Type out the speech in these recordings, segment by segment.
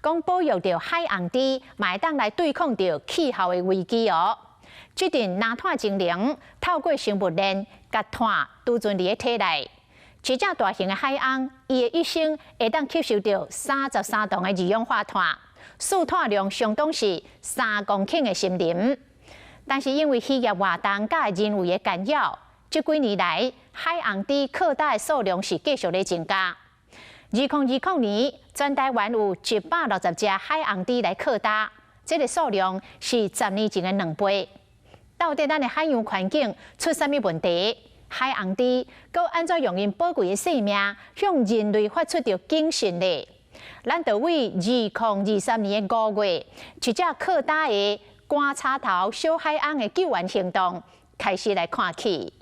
讲保育着海洋池，嘛会当来对抗着气候的危机哦。这阵蓝碳精灵透过生物链，甲碳储存伫个体内。一只大型的海鸥，伊的一生会当吸收到33吨的二氧化碳，输碳量相当是3公顷的森林。但是因为渔业活动甲人为的干扰，这几年来海洋池扩大的数量是继续咧增加。2020年，全台湾有160只海洋池来扩大，这个数量是10年前的2倍。到底咱的海洋环境出啥物问题？海洋池搁安怎用因宝贵的生命向人类发出着警讯呢？咱就为2023年的5月，一只扩大的观察头小海鸥的救援行动开始来看起。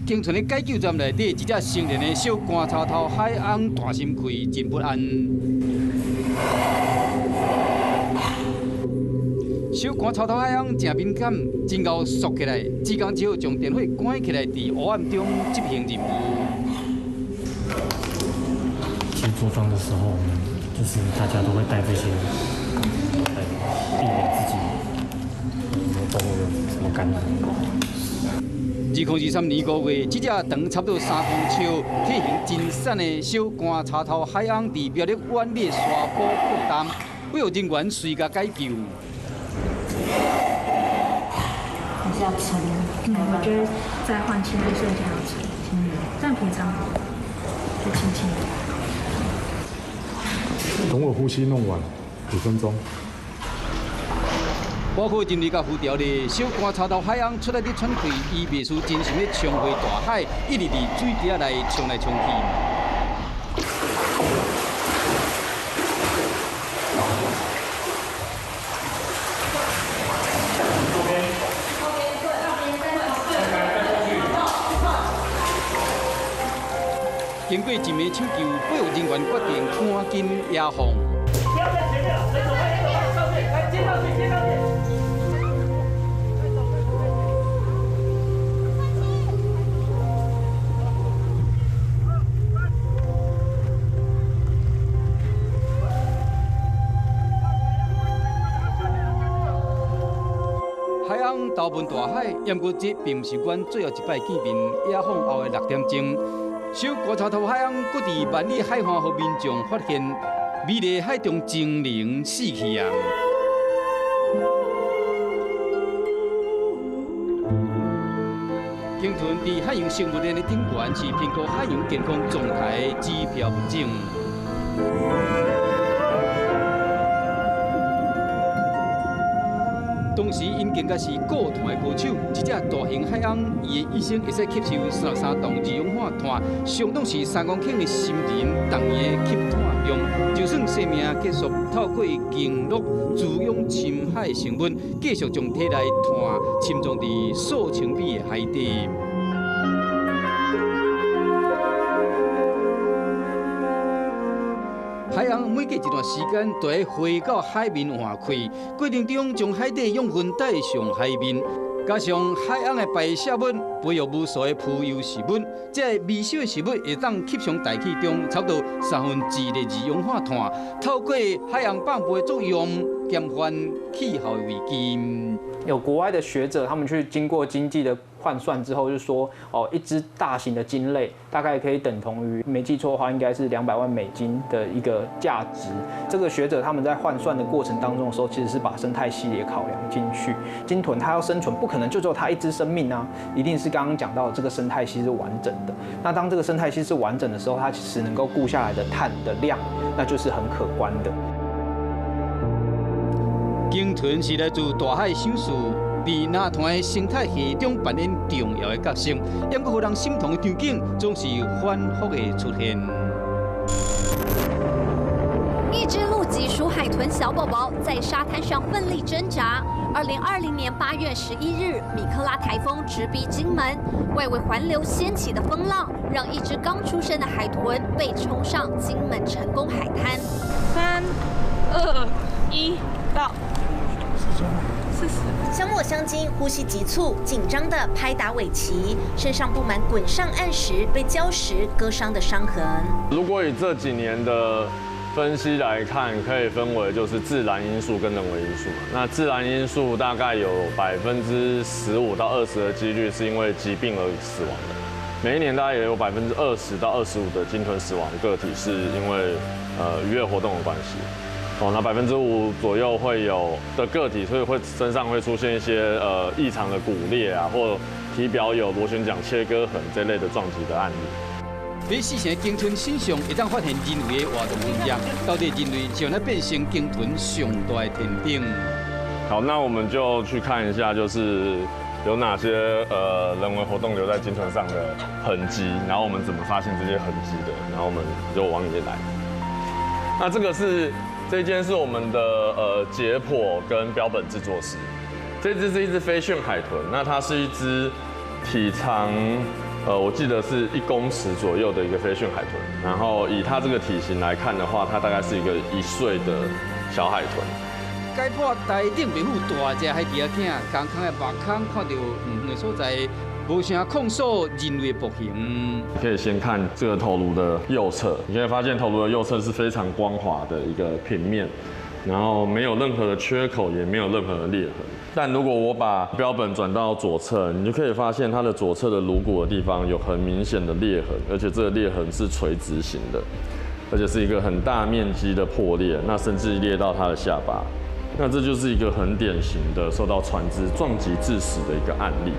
经存的解救站内底，一只成年的小观察头海鸥大心开，真不安。小观察头海鸥真敏感，真够缩起来，只讲只好将电火关起来，伫黑暗中执行任务。其实着装的时候，我们就是大家都会带这些，来避免自己有动物有什么感染。2023年5月，这只长差不多3公尺、体型真瘦的小观察头海鸥，伫苗栗湾里沙坡落单，不有人员随甲解救。还是要撑。我觉得在换气的时候还要撑。但平常就轻轻的。等我呼吸弄完5分钟。包括人类甲浮条的小观察头海鸥出来伫喘气，伊袂输真想要冲回大海，一直伫水底内冲来冲去。经过一暝抢救，保育人员决定赶紧野放。不要在前面了，人走快，上去，来接上去，接上去。海鸥投奔大海，不过这并不是阮最后一摆见面。野放后的6点钟，小观察头海鸥搁伫万里海岸，互民众发现美丽海中精灵死去啊！鲸豚伫海洋生物链的顶端，是评估海洋健康状态的指标物种。当时因更加是固碳的高手，一只大型海鸥，伊的一生会使吸收33吨二氧化碳，相当是3公顷的森林当伊的吸碳量。就算生命结束，透过鲸落滋养深海成分，继续将体内碳浸藏伫数千米的海底。海鸥每隔一段时间，就会回到海面换气，过程中将海底养分带上海面，加上海鸥的排泄物培育无数的浮游食物，这微小的食物会当吸上大气中差不多1/3的二氧化碳，透过海洋放肥的作用，减缓气候的危机。有国外的学者，他们去经过经济的换算之后，就说一只大型的鲸类大概可以等同于，没记错的话，应该是200万美金的一个价值。这个学者他们在换算的过程当中的时候，其实是把生态系列考量进去。鲸豚它要生存，不可能就只有它一只生命啊，一定是刚刚讲到的这个生态系是完整的。那当这个生态系是完整的时候，它其实能够顾下来的碳的量，那就是很可观的。鲸豚是来自大海小树，伫南团的生态系中扮演重要的角色，也搁互人心痛的场景总是反复的出现。一只陆籍属海豚小宝宝在沙滩上奋力挣扎。2020年8月11日，米克拉台风直逼金门，外围环流掀起的风浪，让一只刚出生的海豚被冲上金门成功海滩。3、2、1，到。相莫相经，呼吸急促，紧张地拍打尾鳍，身上布满滚上岸时被礁石割伤的伤痕。如果以这几年的分析来看，可以分为就是自然因素跟人为因素。那自然因素大概有15%到20%的几率是因为疾病而死亡的，每一年大概也有20%到25%的鲸豚死亡个体是因为渔业活动的关系。那5%左右会有的个体，所以身上会出现一些异常的骨裂啊，或体表有螺旋桨切割痕这类的撞击的案例。在死前鲸豚身上会当发现人为的活动痕迹，到底人类将来变成鲸豚上大的天顶？好，那我们就去看一下，就是有哪些人为活动留在鲸豚上的痕迹，然后我们怎么发现这些痕迹的，然后我们就往里面来。那这间是我们的解剖跟标本制作室。这只是一只飞旋海豚，那它是一只体长我记得是1公尺左右的一个飞旋海豚。然后以它这个体型来看的话，它大概是一个1岁的小海豚。解剖台顶袂附大只海猪仔囝，空空的目孔看到远的所在。无啥控诉人类步行。你可以先看这个头颅的右侧，你可以发现头颅的右侧是非常光滑的一个平面，然后没有任何的缺口，也没有任何的裂痕。但如果我把标本转到左侧，你就可以发现它的左侧的颅骨的地方有很明显的裂痕，而且这个裂痕是垂直型的，而且是一个很大面积的破裂，那甚至裂到它的下巴。那这就是一个很典型的受到船只撞击致死的一个案例。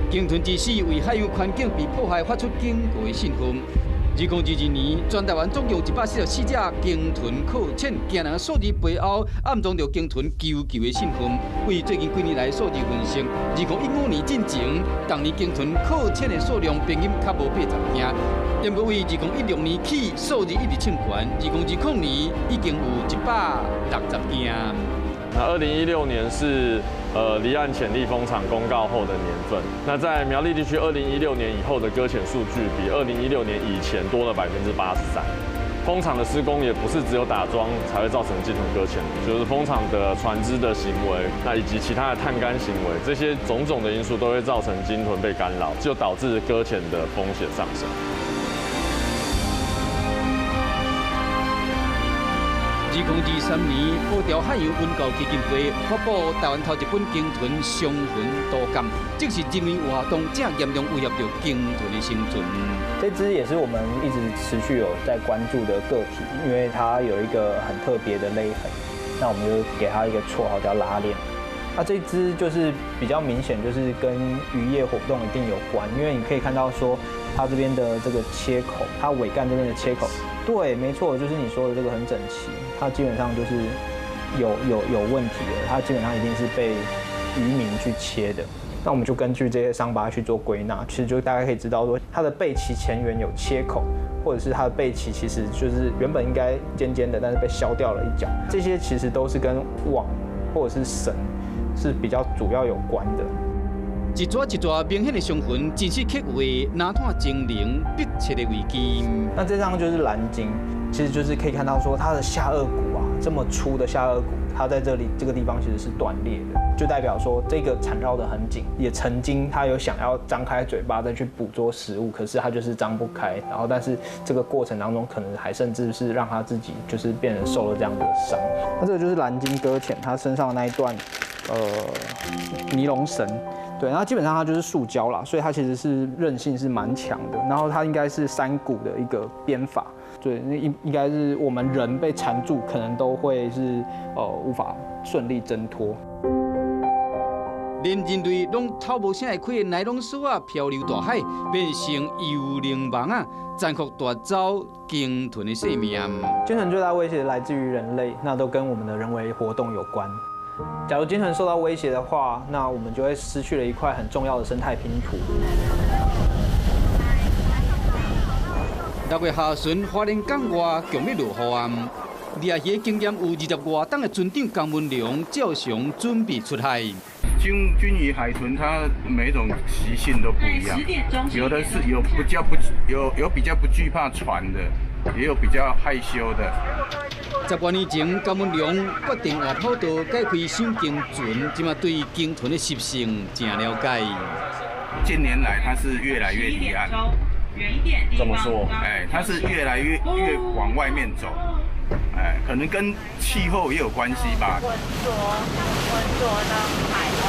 鲸豚之死为海洋环境被破坏发出警告的信号。2022年，全台湾总共144只鲸豚搁浅，惊人的数字背后暗藏着鲸豚求救的信号。为最近几年来数字分析，2015年进前，当年鲸豚搁浅的数量平均较无80件，但不为2016年起数字一直冲悬，2020年已经有160件。那2016年是离岸潜力风场公告后的年份。那在苗栗地区，2016年以后的搁浅数据比2016年以前多了83%。风场的施工也不是只有打桩才会造成鲸豚搁浅，就是风场的船只的行为，那以及其他的探竿行为，这些种种的因素都会造成鲸豚被干扰，就导致搁浅的风险上升。2023年，保条海洋文教基金会发布台湾头一本鲸豚伤痕图鉴，这是人为活动正严重威胁到鲸豚的生存。这只也是我们一直持续有在关注的个体，因为它有一个很特别的勒痕，那我们就给它一个绰号叫拉链。那这只就是比较明显，就是跟渔业活动一定有关，因为你可以看到说它这边的这个切口，它尾干这边的切口，对，没错，就是你说的这个很整齐，它基本上就是有问题的，它基本上一定是被渔民去切的。那我们就根据这些伤疤去做归纳，其实就大概可以知道说它的背鳍前缘有切口，或者是它的背鳍其实就是原本应该尖尖的，但是被削掉了一角，这些其实都是跟网或者是绳是比较主要有关的。一撮一撮明显的伤痕，真是刻为南滩精灵迫切的危机。那这张就是蓝鲸，其实就是可以看到说它的下颚骨啊，这么粗的下颚骨，它在这个地方其实是断裂的，就代表说这个缠绕得很紧，也曾经它有想要张开嘴巴再去捕捉食物，可是它就是张不开，然后但是这个过程当中可能还甚至是让它自己就是变成受了这样的伤。那这个就是蓝鲸搁浅，它身上的那一段尼龙绳。对，然后基本上它就是塑胶啦，所以它其实是韧性是蛮强的。然后它应该是3股的一个编法，对，应该是我们人被缠住，可能都会是无法顺利挣脱。连人类拢透无啥会开的尼龙丝啊，漂流大海，变成幽灵虻啊，残酷夺走鲸豚的性命。鲸豚最大威胁来自于人类，那都跟我们的人为活动有关。假如鲸豚受到威胁的话，那我们就会失去了一块很重要的生态拼图。6月下旬，花莲港外强烈落雨暗，掠鱼经验有20多档的船长江文良照常准备出海。鲸鱼、海豚，它每种习性都不一样，有的是有比较不惧怕船的，也有比较害羞的。10多年前，江文良决定换跑道改开小鲸船，即嘛对鲸豚的习性真了解。近年来，它是越来越离岸。怎么说？它是越来越往外面走。可能跟气候也有关系吧。浑浊的海要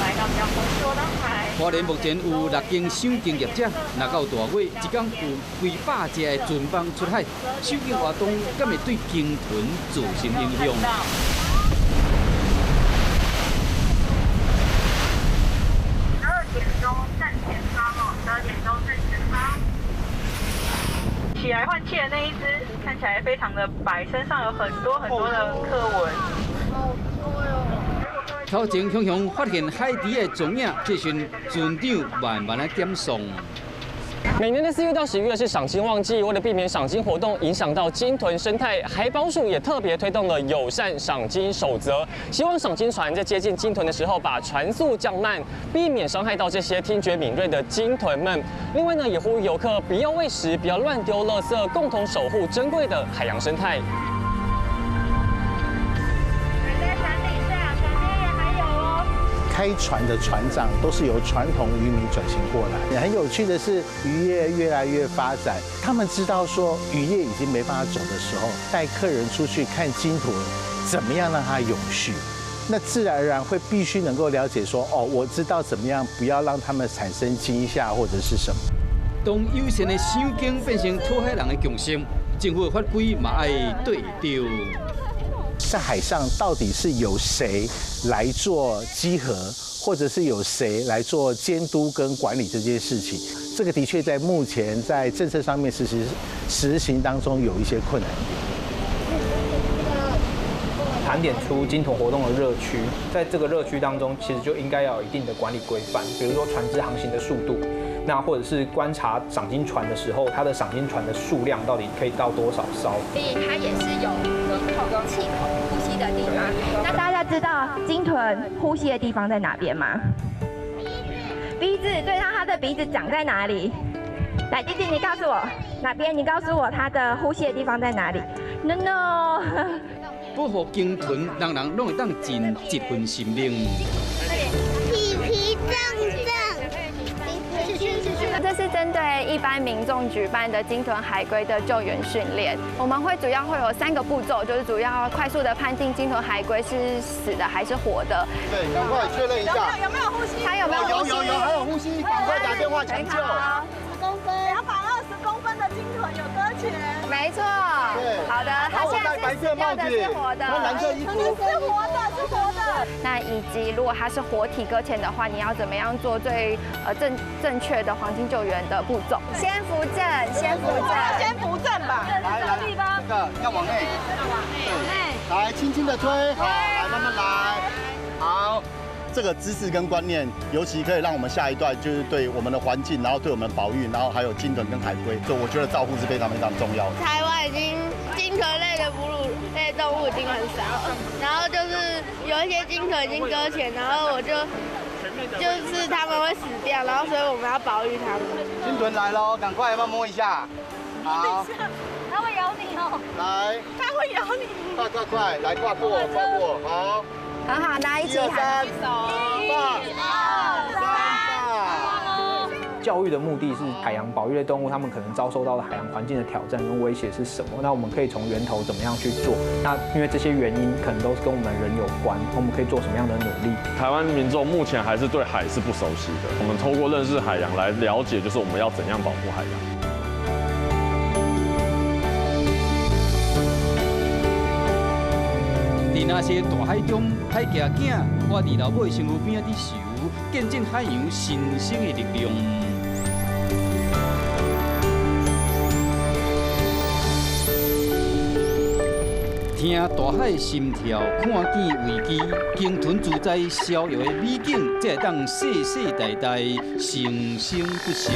来到比较浑浊的海。花莲目前有6间赏鲸业者，若到大月，一天有几百只的船帮出海，赏鲸活动敢会对鲸豚造成影响？起来换气的那一只看起来非常的白，身上有很多的刻纹。头前雄雄发现海底的踪影，这时船长慢慢来检送。每年的4月到11月是赏鲸旺季，为了避免赏鲸活动影响到鲸豚生态，海保署也特别推动了友善赏鲸守则，希望赏鲸船在接近鲸豚的时候，把船速降慢，避免伤害到这些听觉敏锐的鲸豚们。另外呢，也呼吁游客不要喂食，不要乱丢垃圾，共同守护珍贵的海洋生态。开船的船长都是由传统渔民转型过来。很有趣的是，渔业越来越发展，他们知道说渔业已经没办法走的时候，带客人出去看鲸豚，怎么样让它永续？那自然而然会必须能够了解说，哦，我知道怎么样不要让他们产生惊吓或者是什么。当友善的赏鲸变成讨海人的共性，政府法规嘛爱对调。在海上到底是由谁来做稽核，或者是由谁来做监督跟管理这件事情？这个的确在目前在政策上面实行当中有一些困难。盘点出鲸豚活动的热区，在这个热区当中，其实就应该要有一定的管理规范，比如说船只航行的速度，那或者是观察赏鲸船的时候，它的赏鲸船的数量到底可以到多少艘？所以它也是有气口呼吸的地方。那大家知道鲸豚呼吸的地方在哪边吗？鼻子，对，它的鼻子长在哪里？来，弟弟，你告诉我哪边？你告诉我它的呼吸的地方在哪里 ？No。保护鲸豚，人人拢会当尽一份心力。皮皮正正。这是针对一般民众举办的鲸豚海龟的救援训练。我们主要会有3个步骤，就是主要快速的判定鲸豚海龟是死的还是活的。对，赶快确认一下。有没有呼吸？它有没有呼吸？有，还有呼吸，赶快打电话抢救。10公分，220公分的鲸豚有搁浅。没错。对。好的，它现在是死掉的，是活的。蓝色衣服。是活的，是活的。那以及如果它是活体搁浅的话，你要怎么样做最正确的黄金救援的步骤？先扶正，先扶正，先扶正吧。来，这个要往内，对，来轻轻的推，好，来慢慢来，好。这个知识跟观念，尤其可以让我们下一代就是对我们的环境，然后对我们保育，然后还有鲸豚跟海龟，所以我觉得照护是非常非常重要的。台湾已经鲸豚类的哺乳类动物已经很少了，然后就是有一些鲸豚已经搁浅，然后就是它们会死掉，然后所以我们要保育它们。鲸豚来喽，赶快要不要摸一下？好，它会咬你哦。来，它会咬你。快，来跨过，好。很好，大家一起喊。1、2、3，教育的目的是海洋保育类动物，它们可能遭受到的海洋环境的挑战跟威胁是什么？那我们可以从源头怎么样去做？那因为这些原因可能都是跟我们人有关，我们可以做什么样的努力？台湾民众目前还是对海是不熟悉的，我们透过认识海洋来了解，就是我们要怎样保护海洋。2021那些大海中海家囝活伫老尾身躯边仔伫游，见证海洋神圣的力量。听大海心跳，看见危机，鲸豚自在逍遥的美景，才会当世世代代生生不息。